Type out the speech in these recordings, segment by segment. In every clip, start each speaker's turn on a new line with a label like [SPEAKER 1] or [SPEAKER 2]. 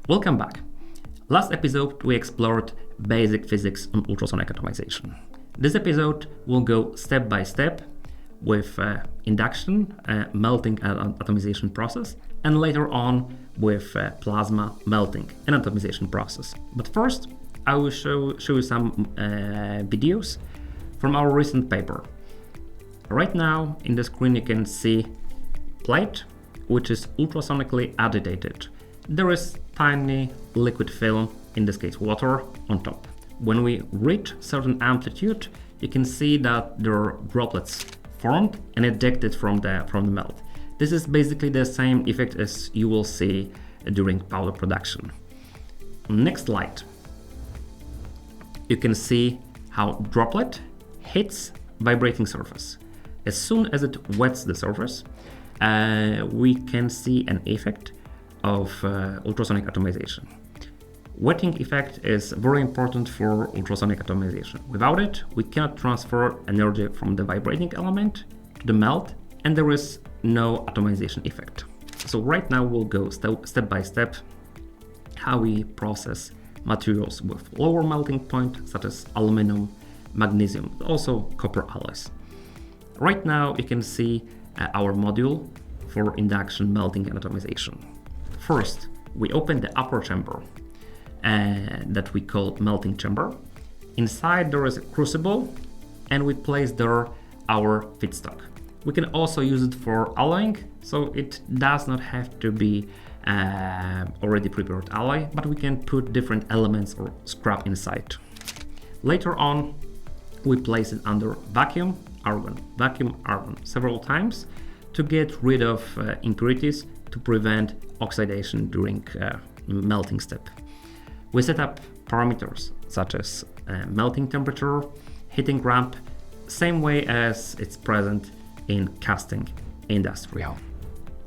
[SPEAKER 1] Welcome back. Last episode we explored basic physics on ultrasonic atomization. This episode will go step by step with induction, melting and atomization process, and later on with plasma melting and atomization process. But first I will show you some videos from our recent paper. Right now in the screen you can see plate which is ultrasonically agitated. There is tiny liquid film, in this case water, on top. When we reach certain amplitude, you can see that there are droplets formed and ejected from the melt. This is basically the same effect as you will see during powder production. Next slide. You can see how droplet hits vibrating surface. As soon as it wets the surface, we can see an effect of ultrasonic atomization. Wetting effect is very important for ultrasonic atomization. Without it, we cannot transfer energy from the vibrating element to the melt, and there is no atomization effect. So right now we'll go step by step how we process materials with lower melting point, such as aluminum, magnesium, but also copper alloys. Right now you can see our module for induction, melting and atomization. First, we open the upper chamber that we call melting chamber. Inside there is a crucible and we place there our feedstock. We can also use it for alloying, so it does not have to be already prepared alloy, but we can put different elements or scrap inside. Later on, we place it under vacuum argon several times to get rid of impurities to prevent oxidation during melting step. We set up parameters such as melting temperature, heating ramp, same way as it's present in casting industry.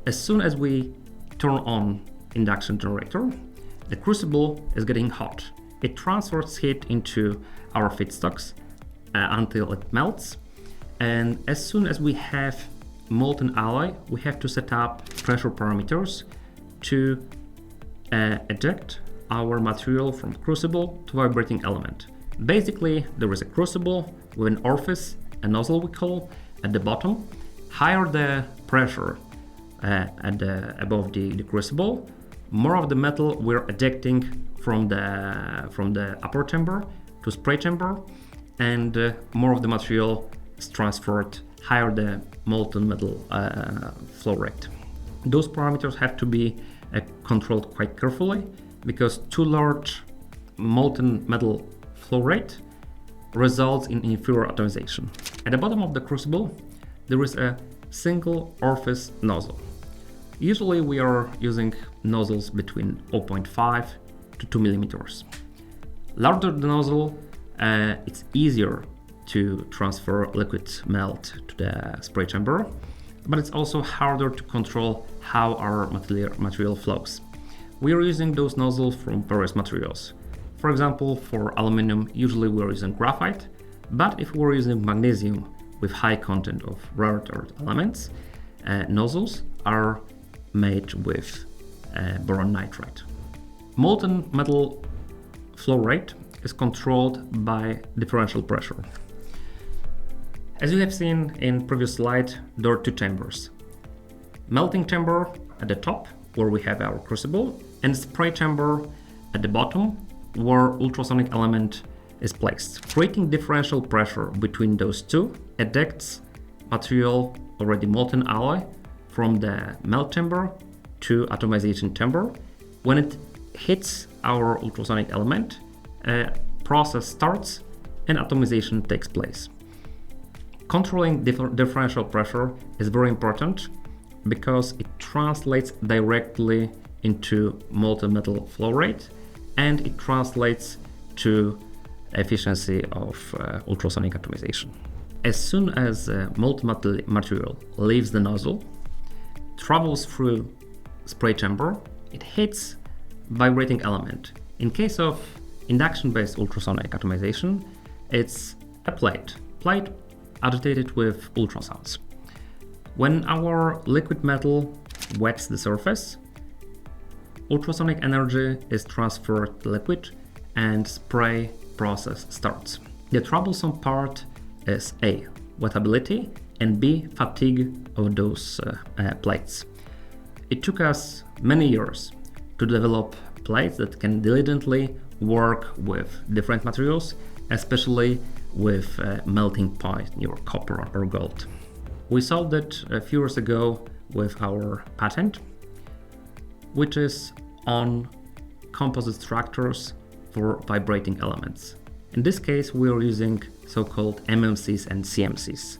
[SPEAKER 1] As soon as we turn on induction generator, the crucible is getting hot. It transfers heat into our feedstocks until it melts. And as soon as we have molten alloy, we have to set up pressure parameters to eject our material from crucible to vibrating element. Basically, there is a crucible with an orifice, a nozzle we call, at the bottom. Higher the pressure above the crucible, more of the metal we're ejecting from the upper chamber to spray chamber, and more of the material is transferred higher the molten metal flow rate. Those parameters have to be controlled quite carefully because too large molten metal flow rate results in inferior atomization. At the bottom of the crucible, there is a single orifice nozzle. Usually we are using nozzles between 0.5 to 2 millimeters. Larger the nozzle, it's easier to transfer liquid melt to the spray chamber, but it's also harder to control how our material flows. We are using those nozzles from various materials. For example, for aluminum, usually we're using graphite, but if we're using magnesium with high content of rare earth elements, nozzles are made with boron nitride. Molten metal flow rate is controlled by differential pressure. As you have seen in previous slide, there are two chambers. Melting chamber at the top, where we have our crucible, and spray chamber at the bottom, where ultrasonic element is placed. Creating differential pressure between those two ejects material, already molten alloy, from the melt chamber to atomization chamber. When it hits our ultrasonic element, a process starts and atomization takes place. Controlling differential pressure is very important because it translates directly into molten metal flow rate and it translates to efficiency of ultrasonic atomization. As soon as molten material leaves the nozzle, travels through spray chamber, it hits vibrating element. In case of induction-based ultrasonic atomization, it's a plate agitated with ultrasounds. When our liquid metal wets the surface, Ultrasonic energy is transferred to liquid and spray process starts. The troublesome part is A, wettability, and B, fatigue of those plates. It took us many years to develop plates that can diligently work with different materials, especially with melting point near copper or gold. We solved it a few years ago with our patent, which is on composite structures for vibrating elements. In this case, we are using so-called MMCs and CMCs,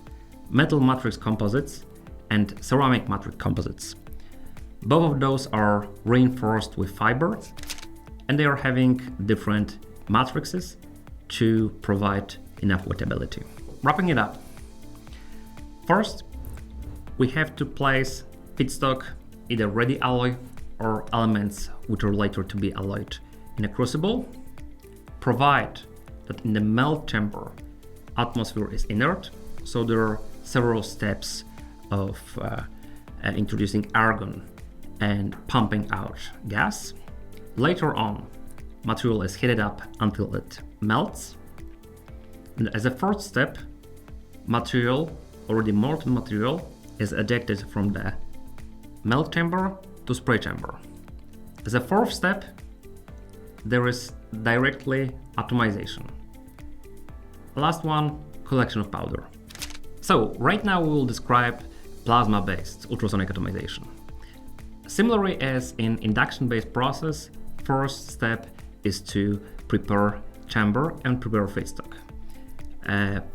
[SPEAKER 1] metal matrix composites and ceramic matrix composites. Both of those are reinforced with fiber, and they are having different matrices to provide enough wettability. Wrapping it up, first, we have to place feedstock, either ready alloy or elements which are later to be alloyed, in a crucible, provide that in the melt chamber, atmosphere is inert, so there are several steps of introducing argon and pumping out gas. Later on, material is heated up until it melts. And as a first step, material, already molten material, is ejected from the melt chamber to spray chamber. As a fourth step, there is directly atomization. Last one, collection of powder. So right now we will describe plasma-based ultrasonic atomization. Similarly as in induction-based process, first step is to prepare chamber and prepare feedstock.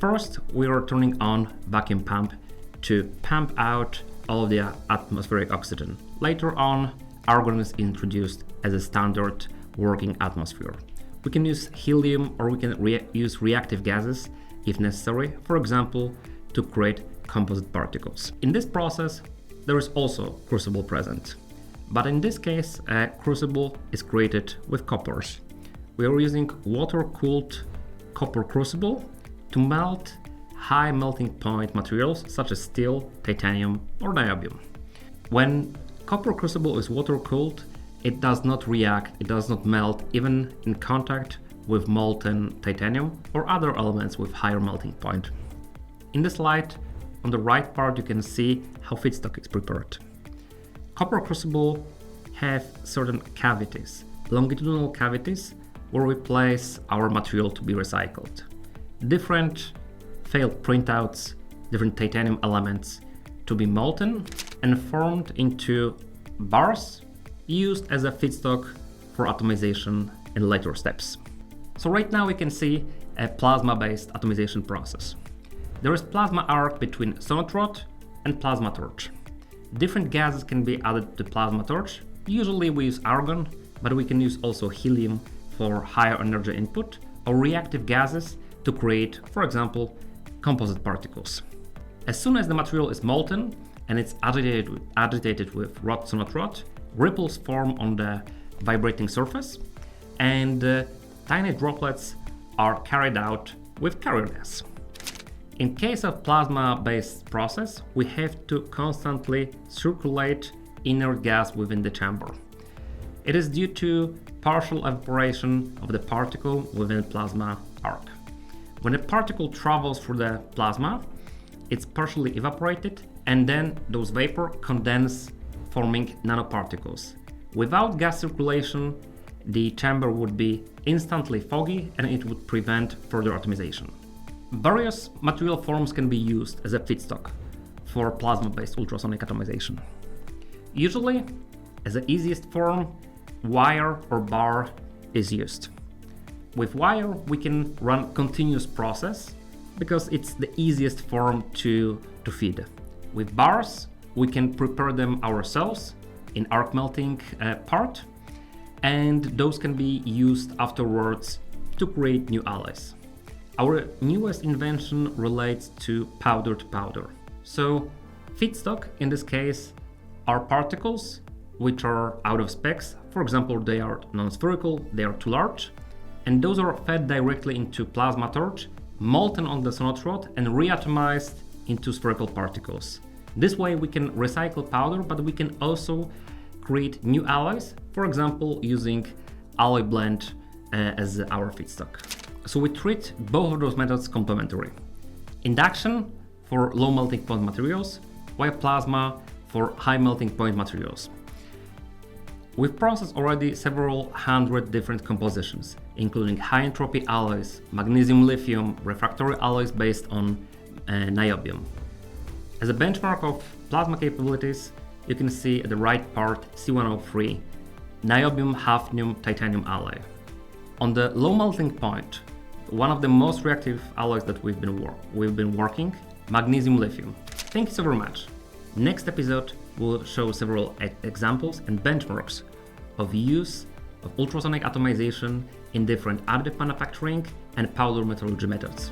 [SPEAKER 1] First, we are turning on vacuum pump to pump out all of the atmospheric oxygen. Later on, argon is introduced as a standard working atmosphere. We can use helium or we can use reactive gases if necessary, for example, to create composite particles. In this process, there is also crucible present. But in this case, a crucible is created with copper. We are using water-cooled copper crucible to melt high melting point materials such as steel, titanium, or niobium. When copper crucible is water-cooled, it does not react, it does not melt even in contact with molten titanium or other elements with higher melting point. In the slide, on the right part, you can see how feedstock is prepared. Copper crucible have certain cavities, longitudinal cavities, where we place our material to be recycled. Different failed printouts, different titanium elements to be molten and formed into bars used as a feedstock for atomization in later steps. So right now we can see a plasma-based atomization process. There is plasma arc between sonotrode and plasma torch. Different gases can be added to plasma torch. Usually we use argon, but we can use also helium for higher energy input or reactive gases to create, for example, composite particles. As soon as the material is molten and it's agitated with rod sonotrode, ripples form on the vibrating surface and tiny droplets are carried out with carrier gas. In case of plasma-based process, we have to constantly circulate inert gas within the chamber. It is due to partial evaporation of the particle within plasma arc. When a particle travels through the plasma, it's partially evaporated and then those vapor condense, forming nanoparticles. Without gas circulation, the chamber would be instantly foggy and it would prevent further atomization. Various material forms can be used as a feedstock for plasma-based ultrasonic atomization. Usually, as the easiest form, wire or bar is used. With wire, we can run continuous process because it's the easiest form to feed. With bars, we can prepare them ourselves in arc melting part, and those can be used afterwards to create new alloys. Our newest invention relates to powdered powder. So feedstock in this case are particles which are out of specs. For example, they are non-spherical, they are too large, and those are fed directly into plasma torch, molten on the sonotrode and reatomized into spherical particles. This way we can recycle powder, but we can also create new alloys for example, using alloy blend as our feedstock. So we treat both of those methods complementary. Induction for low melting point materials, while plasma for high melting point materials. We've processed already several hundred different compositions, including high entropy alloys, magnesium lithium, refractory alloys based on niobium. As a benchmark of plasma capabilities, you can see at the right part C103, niobium hafnium titanium alloy. On the low melting point, one of the most reactive alloys that we've been working, magnesium lithium. Thank you so very much. Next episode will show several examples and benchmarks of use of ultrasonic atomization in different additive manufacturing and powder metallurgy methods.